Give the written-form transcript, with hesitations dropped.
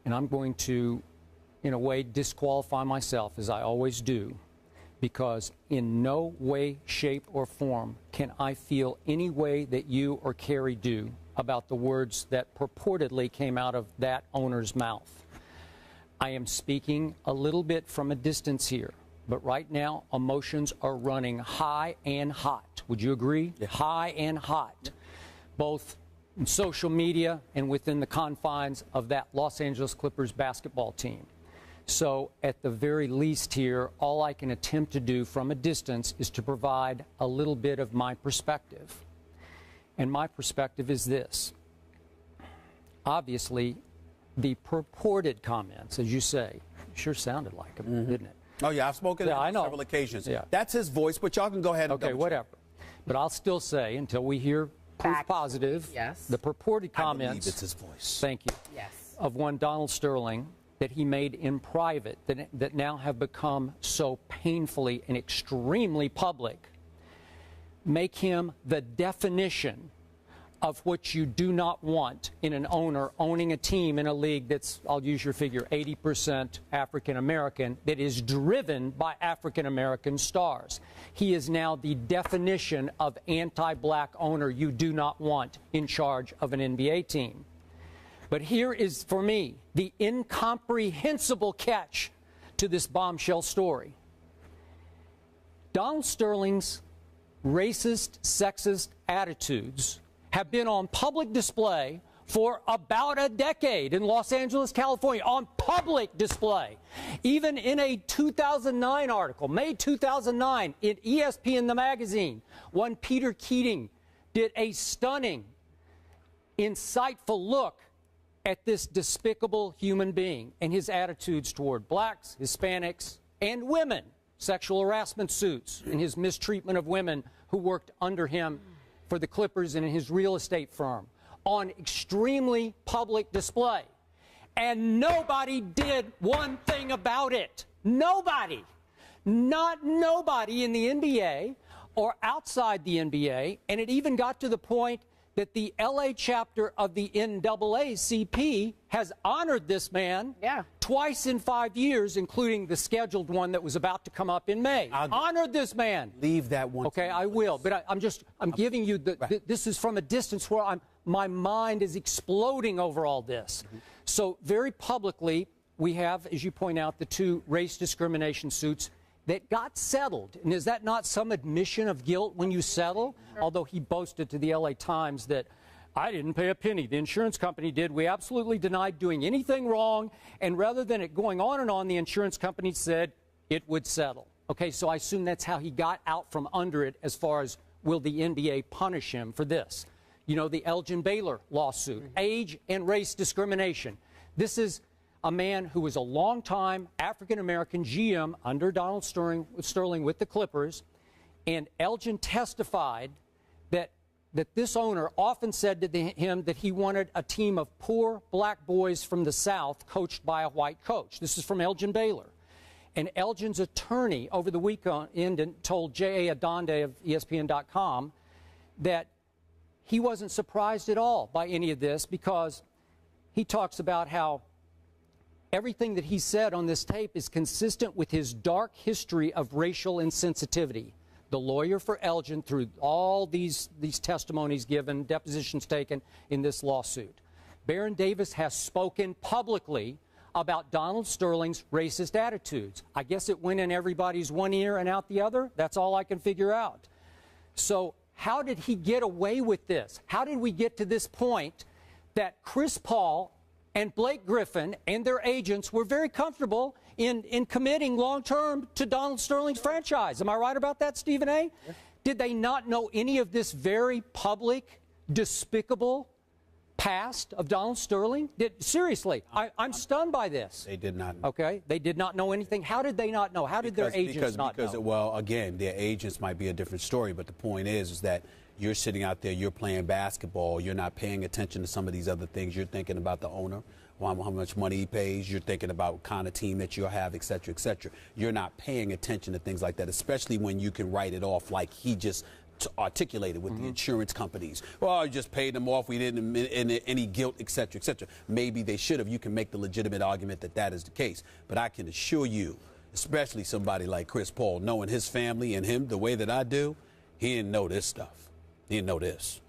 And I'm going to, in a way, disqualify myself, as I always do, because in no way, shape, or form can I feel any way that you or Kerry do about the words that purportedly came out of that owner's mouth. I am speaking a little bit from a distance here, but right now emotions are running high and hot. Would you agree? Yeah. High and hot, both in social media and within the confines of that Los Angeles Clippers basketball team. So at the very least here, all I can attempt to do from a distance is to provide a little bit of my perspective. And my perspective is this. Obviously, the purported comments, as you say, sure sounded like him, didn't it? Oh, yeah, I've spoken on several occasions. Yeah. That's his voice, but y'all can go ahead and okay, whatever. But I'll still say, until we hear proof positive, yes, the purported comments, I believe it's his voice. Thank you. Yes. Of one Donald Sterling that he made in private that now have become so painfully and extremely public make him the definition of what you do not want in an owner owning a team in a league that's, I'll use your figure, 80% African American, that is driven by African American stars. He is now the definition of anti-black owner you do not want in charge of an NBA team. But here is, for me, the incomprehensible catch to this bombshell story. Donald Sterling's racist, sexist attitudes have been on public display for about a decade in Los Angeles, California, on public display. Even in a 2009 article, May 2009, in ESPN, the magazine, one Peter Keating did a stunning, insightful look at this despicable human being and his attitudes toward blacks, Hispanics, and women, sexual harassment suits, and his mistreatment of women who worked under him for the Clippers and in his real estate firm, on extremely public display. And nobody did one thing about it. Nobody. Not nobody in the NBA or outside the NBA. And it even got to the point that the LA chapter of the NAACP has honored this man twice in 5 years, including the scheduled one that was about to come up in May. Honored this man. Leave that one. Okay, I will. But I'm giving you this is from a distance where my mind is exploding over all this. So very publicly, we have, as you point out, the two race discrimination suits that got settled. And is that not some admission of guilt when you settle? Although he boasted to the LA Times that I didn't pay a penny. The insurance company did. We absolutely denied doing anything wrong. And rather than it going on and on, the insurance company said it would settle. Okay, so I assume that's how he got out from under it as far as will the NBA punish him for this. You know, the Elgin Baylor lawsuit, age and race discrimination. This is a man who was a longtime African-American GM under Donald Sterling with the Clippers, and Elgin testified that this owner often said to him that he wanted a team of poor black boys from the South coached by a white coach. This is from Elgin Baylor. And Elgin's attorney over the weekend told J.A. Adonde of ESPN.com that he wasn't surprised at all by any of this, because he talks about how everything that he said on this tape is consistent with his dark history of racial insensitivity. The lawyer for Elgin, through all these testimonies given, depositions taken in this lawsuit, Baron Davis has spoken publicly about Donald Sterling's racist attitudes. I guess it went in everybody's one ear and out the other. That's all I can figure out. So how did he get away with this? How did we get to this point that Chris Paul and Blake Griffin and their agents were very comfortable in committing long-term to Donald Sterling's franchise? Am I right about that, Stephen A? Yeah. Did they not know any of this very public, despicable past of Donald Sterling? Seriously, I'm stunned by this. They did not know. Okay, they did not know anything. How did they not know? How did their agents not know? Well, again, their agents might be a different story, but the point is that you're sitting out there, you're playing basketball, you're not paying attention to some of these other things. You're thinking about the owner, how much money he pays, you're thinking about what kind of team that you'll have, et cetera, et cetera. You're not paying attention to things like that, especially when you can write it off like he just articulated with the insurance companies. Well, you just paid them off. We didn't admit any guilt, et cetera, et cetera. Maybe they should have. You can make the legitimate argument that that is the case. But I can assure you, especially somebody like Chris Paul, knowing his family and him the way that I do, he didn't know this stuff. He didn't know this.